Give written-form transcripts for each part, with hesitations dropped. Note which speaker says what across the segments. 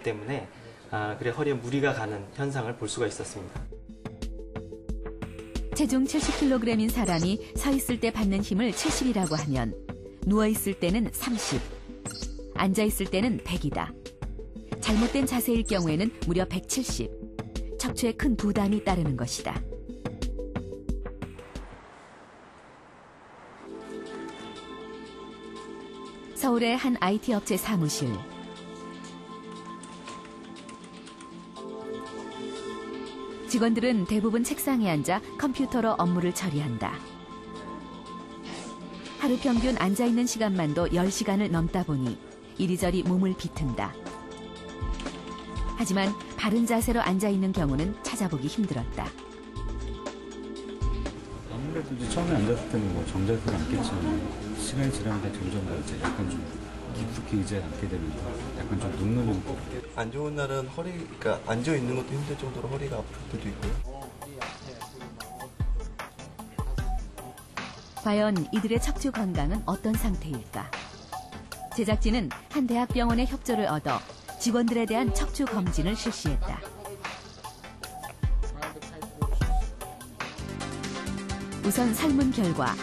Speaker 1: 때문에 그래 허리에 무리가 가는 현상을 볼 수가 있었습니다.
Speaker 2: 체중 70kg인 사람이 서 있을 때 받는 힘을 70이라고 하면 누워 있을 때는 30, 앉아 있을 때는 100이다. 잘못된 자세일 경우에는 무려 170. 척추에 큰 부담이 따르는 것이다. 서울의 한 IT 업체 사무실. 직원들은 대부분 책상에 앉아 컴퓨터로 업무를 처리한다. 하루 평균 앉아있는 시간만도 10시간을 넘다 보니 이리저리 몸을 비튼다. 하지만 바른 자세로 앉아있는 경우는 찾아보기 힘들었다.
Speaker 3: 아무래도 이제 처음에 앉았을 때는 뭐 정자세로 앉겠지만 시간이 지나니까 점점 이제 약간 좀 깊숙이 의자에 앉게 되면서 약간 좀 눕는 것.
Speaker 4: 안 좋은 날은 그러니까 앉아 있는 것도 힘들 정도로 허리가 아플 때도 있고요.
Speaker 2: 과연 이들의 척추 건강은 어떤 상태일까? 제작진은 한 대학병원의 협조를 얻어 직원들에 대한 척추 검진을 실시했다. 우선 설문 결과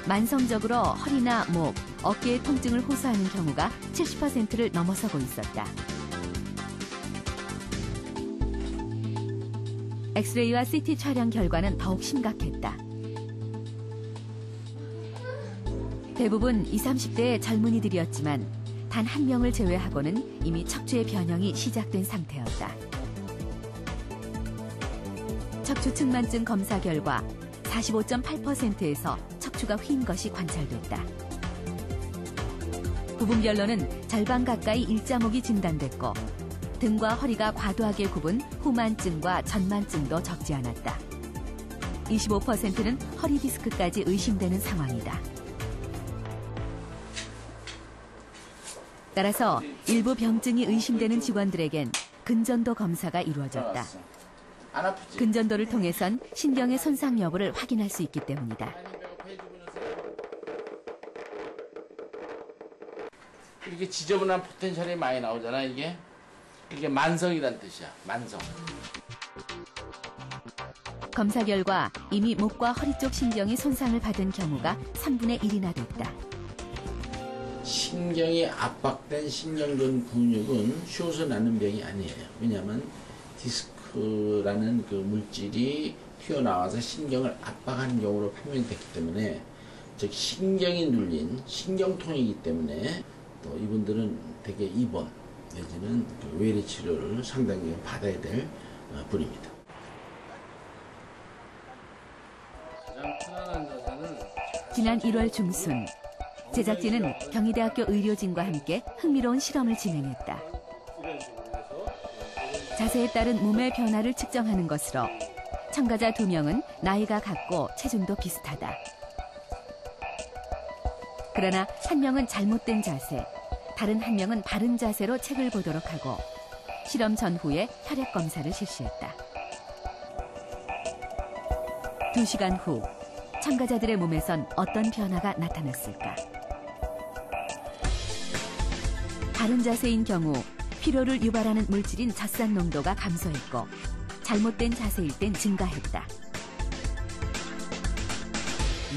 Speaker 2: 만성적으로 허리나 목, 어깨의 통증을 호소하는 경우가 70%를 넘어서고 있었다. 엑스레이와 CT 촬영 결과는 더욱 심각했다. 대부분 20, 30대의 젊은이들이었지만 단 한 명을 제외하고는 이미 척추의 변형이 시작된 상태였다. 척추 측만증 검사 결과 45.8%에서 척추가 휜 것이 관찰됐다. 부분별로는 절반 가까이 일자목이 진단됐고 등과 허리가 과도하게 굽은 후만증과 전만증도 적지 않았다. 25%는 허리 디스크까지 의심되는 상황이다. 따라서 일부 병증이 의심되는 직원들에겐 근전도 검사가 이루어졌다. 근전도를 통해선 신경의 손상 여부를 확인할 수 있기 때문이다.
Speaker 5: 이렇게 지저분한 포텐셜이 많이 나오잖아, 이게. 이게 만성이란 뜻이야, 만성.
Speaker 2: 검사 결과 이미 목과 허리 쪽 신경이 손상을 받은 경우가 3분의 1이나 됐다.
Speaker 5: 신경이 압박된 신경근 근육은 쉬워서 낫는 병이 아니에요. 왜냐하면 디스크라는 그 물질이 튀어나와서 신경을 압박하는 경우로 판명됐기 때문에, 즉 신경이 눌린 신경통이기 때문에 또 이분들은 대개 입원 내지는 그 외래 치료를 상당히 받아야 될 분입니다.
Speaker 2: 지난 1월 중순 제작진은 경희대학교 의료진과 함께 흥미로운 실험을 진행했다. 자세에 따른 몸의 변화를 측정하는 것으로 참가자 2명은 나이가 같고 체중도 비슷하다. 그러나 한 명은 잘못된 자세, 다른 한 명은 바른 자세로 책을 보도록 하고 실험 전후에 혈액 검사를 실시했다. 2시간 후 참가자들의 몸에선 어떤 변화가 나타났을까? 바른 자세인 경우 피로를 유발하는 물질인 젖산 농도가 감소했고 잘못된 자세일 땐 증가했다.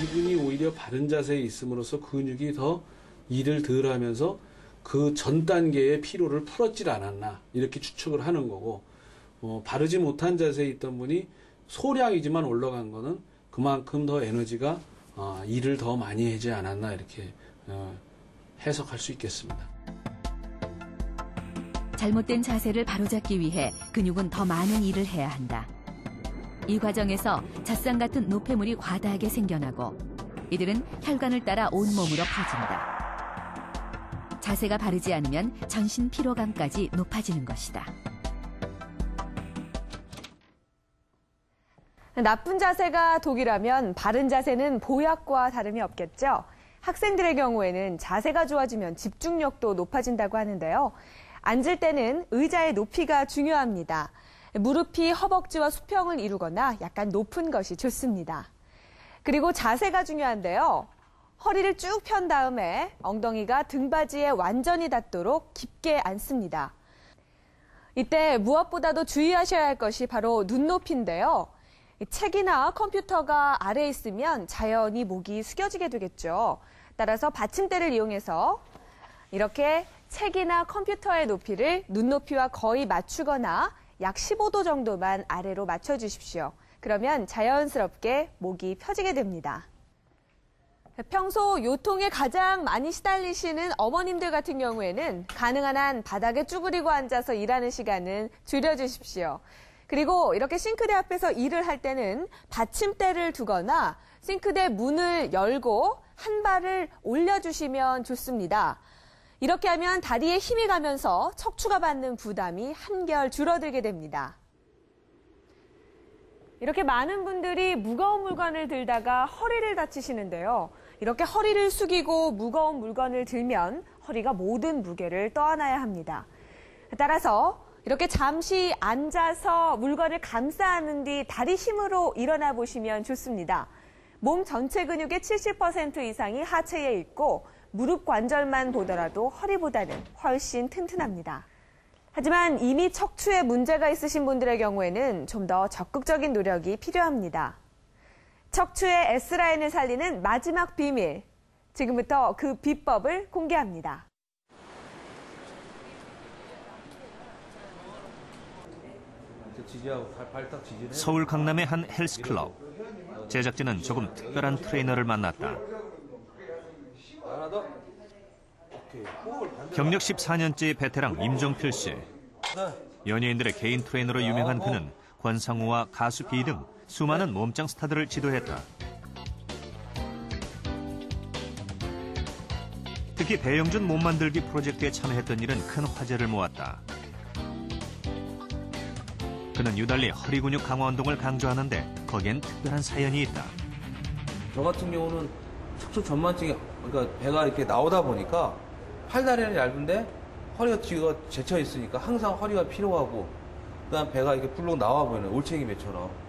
Speaker 6: 이분이 오히려 바른 자세에 있음으로써 근육이 더 일을 덜 하면서 그 전 단계의 피로를 풀었질 않았나 이렇게 추측을 하는 거고, 바르지 못한 자세에 있던 분이 소량이지만 올라간 거는 그만큼 더 에너지가 일을 더 많이 하지 않았나 이렇게 해석할 수 있겠습니다.
Speaker 2: 잘못된 자세를 바로잡기 위해 근육은 더 많은 일을 해야 한다. 이 과정에서 젖산 같은 노폐물이 과다하게 생겨나고 이들은 혈관을 따라 온몸으로 퍼진다. 자세가 바르지 않으면 전신 피로감까지 높아지는 것이다.
Speaker 7: 나쁜 자세가 독이라면 바른 자세는 보약과 다름이 없겠죠. 학생들의 경우에는 자세가 좋아지면 집중력도 높아진다고 하는데요. 앉을 때는 의자의 높이가 중요합니다. 무릎이 허벅지와 수평을 이루거나 약간 높은 것이 좋습니다. 그리고 자세가 중요한데요. 허리를 쭉 편 다음에 엉덩이가 등받이에 완전히 닿도록 깊게 앉습니다. 이때 무엇보다도 주의하셔야 할 것이 바로 눈높이인데요. 책이나 컴퓨터가 아래에 있으면 자연히 목이 숙여지게 되겠죠. 따라서 받침대를 이용해서 이렇게 책이나 컴퓨터의 높이를 눈높이와 거의 맞추거나 약 15도 정도만 아래로 맞춰주십시오. 그러면 자연스럽게 목이 펴지게 됩니다. 평소 요통에 가장 많이 시달리시는 어머님들 같은 경우에는 가능한 한 바닥에 쭈그리고 앉아서 일하는 시간은 줄여주십시오. 그리고 이렇게 싱크대 앞에서 일을 할 때는 받침대를 두거나 싱크대 문을 열고 한 발을 올려주시면 좋습니다. 이렇게 하면 다리에 힘이 가면서 척추가 받는 부담이 한결 줄어들게 됩니다. 이렇게 많은 분들이 무거운 물건을 들다가 허리를 다치시는데요. 이렇게 허리를 숙이고 무거운 물건을 들면 허리가 모든 무게를 떠안아야 합니다. 따라서 이렇게 잠시 앉아서 물건을 감싸는 뒤 다리 힘으로 일어나 보시면 좋습니다. 몸 전체 근육의 70% 이상이 하체에 있고 무릎 관절만 보더라도 허리보다는 훨씬 튼튼합니다. 하지만 이미 척추에 문제가 있으신 분들의 경우에는 좀 더 적극적인 노력이 필요합니다. 척추의 S라인을 살리는 마지막 비밀. 지금부터 그 비법을 공개합니다.
Speaker 8: 서울 강남의 한 헬스클럽. 제작진은 조금 특별한 트레이너를 만났다. 경력 14년째 베테랑 임종필 씨. 연예인들의 개인 트레이너로 유명한 그는 권상우와 가수 비 등 수많은 몸짱 스타들을 지도했다. 특히 배영준 몸 만들기 프로젝트에 참여했던 일은 큰 화제를 모았다. 그는 유달리 허리 근육 강화 운동을 강조하는데 거기엔 특별한 사연이 있다.
Speaker 9: 저 같은 경우는 척추 전만증이, 그러니까 배가 이렇게 나오다 보니까 팔다리는 얇은데 허리가 뒤가 제쳐 있으니까 항상 허리가 피로하고 그다음 배가 이렇게 불룩 나와 보이는 올챙이배처럼.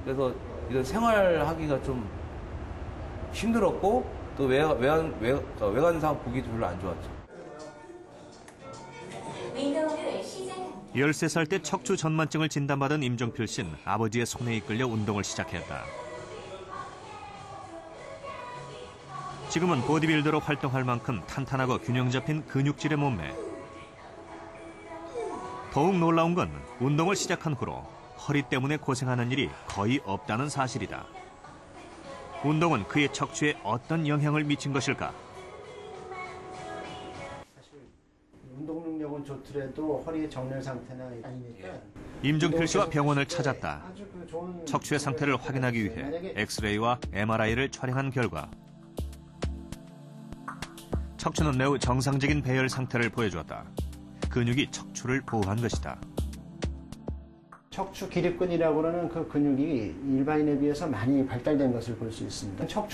Speaker 9: 그래서 이런 생활하기가 좀 힘들었고 또 외관상 보기도 별로 안 좋았죠.
Speaker 8: 13살 때 척추 전만증을 진단받은 임종필 씨는 아버지의 손에 이끌려 운동을 시작했다. 지금은 보디빌더로 활동할 만큼 탄탄하고 균형 잡힌 근육질의 몸매. 더욱 놀라운 건 운동을 시작한 후로 허리 때문에 고생하는 일이 거의 없다는 사실이다. 운동은 그의 척추에 어떤 영향을 미친 것일까?
Speaker 10: 운동 능력은 좋더라도 허리의 정렬 상태나 아니니까
Speaker 8: 임종필 씨와 병원을 찾았다. 척추의 상태를 확인하기 위해 엑스레이와 MRI를 촬영한 결과 척추는 매우 정상적인 배열 상태를 보여주었다. 근육이 척추를 보호한 것이다.
Speaker 10: 척추 기립근이라고 하는 그 근육이 일반인에 비해서 많이 발달된 것을 볼 수 있습니다. 척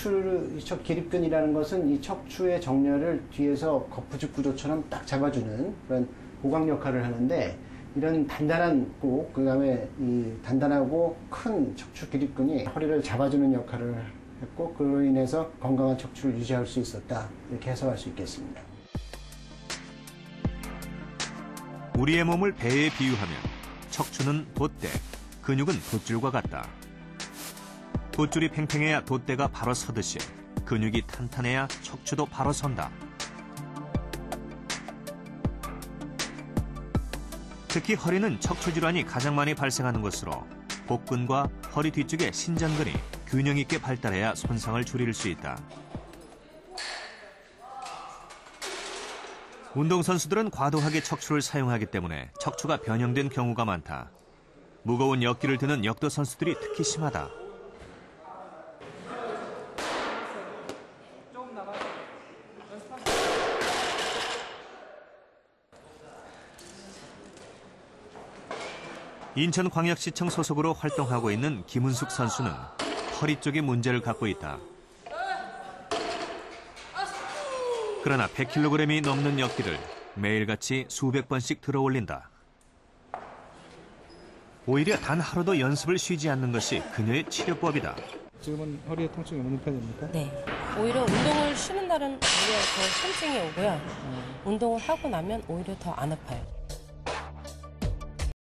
Speaker 10: 기립근이라는 것은 이 척추의 정렬을 뒤에서 거푸집 구조처럼 딱 잡아주는 그런 보강 역할을 하는데, 이런 단단한 꼭 그다음에 이 단단하고 큰 척추 기립근이 허리를 잡아주는 역할을 했고, 그로 인해서 건강한 척추를 유지할 수 있었다, 이렇게 해석할 수 있겠습니다.
Speaker 8: 우리의 몸을 배에 비유하면 척추는 돛대, 근육은 돛줄과 같다. 돛줄이 팽팽해야 돛대가 바로 서듯이 근육이 탄탄해야 척추도 바로 선다. 특히 허리는 척추 질환이 가장 많이 발생하는 것으로 복근과 허리 뒤쪽의 신전근이 균형 있게 발달해야 손상을 줄일 수 있다. 운동선수들은 과도하게 척추를 사용하기 때문에 척추가 변형된 경우가 많다. 무거운 역기를 드는 역도 선수들이 특히 심하다. 인천광역시청 소속으로 활동하고 있는 김은숙 선수는 허리 쪽에 문제를 갖고 있다. 그러나 100kg이 넘는 역기를 매일같이 수백 번씩 들어 올린다. 오히려 단 하루도 연습을 쉬지 않는 것이 그녀의 치료법이다.
Speaker 11: 지금은 허리에 통증이 없는 편입니까?
Speaker 12: 네. 오히려 운동을 쉬는 날은 오히려 더 통증이 오고요. 운동을 하고 나면 오히려 더 안 아파요.